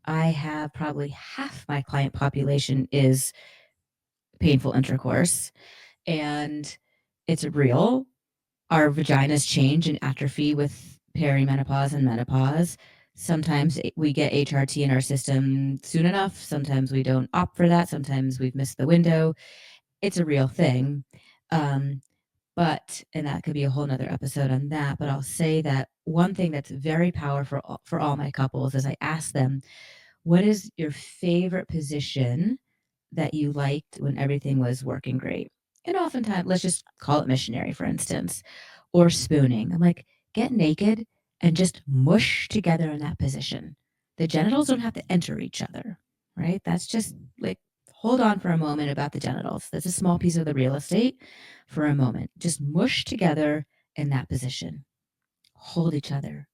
I have probably half my client population is painful intercourse, and it's real. Our vaginas change and atrophy with perimenopause and menopause. Sometimes we get HRT in our system soon enough. Sometimes we don't opt for that. Sometimes we've missed the window. It's a real thing. Um, and that could be a whole nother episode on that. But I'll say that one thing that's very powerful for all my couples is I ask them, what is your favorite position that you liked when everything was working great? And oftentimes, let's just call it missionary, for instance, or spooning. I'm like, get naked and just mush together in that position. The genitals don't have to enter each other, right? That's just like, hold on for a moment about the genitals. That's a small piece of the real estate for a moment. Just mush together in that position. Hold each other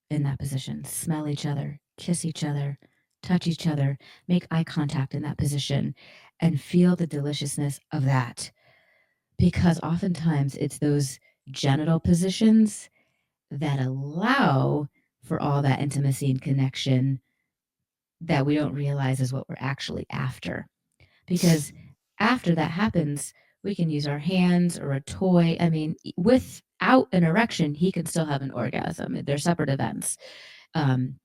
in that position, smell each other, kiss each other, touch each other, make eye contact in that position, and feel the deliciousness of that. Because oftentimes it's those genital positions that allow for all that intimacy and connection that we don't realize is what we're actually after. Because after that happens, we can use our hands or a toy. I mean, without an erection, he can still have an orgasm. They're separate events. Um,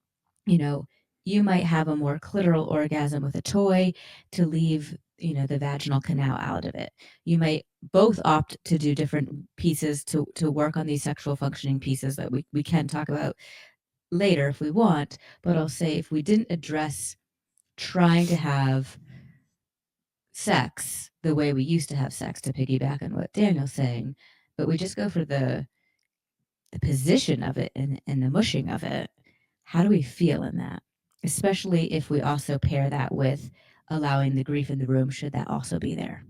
you know, you might have a more clitoral orgasm with a toy to leave, the vaginal canal out of it. You might both opt to do different pieces to work on these sexual functioning pieces that we can talk about later if we want. But I'll say if we didn't address trying to have sex the way we used to have sex, to piggyback on what Daniel's saying, but we just go for the position of it and the mushing of it, how do we feel in that? Especially if we also pair that with allowing the grief in the room, should that also be there.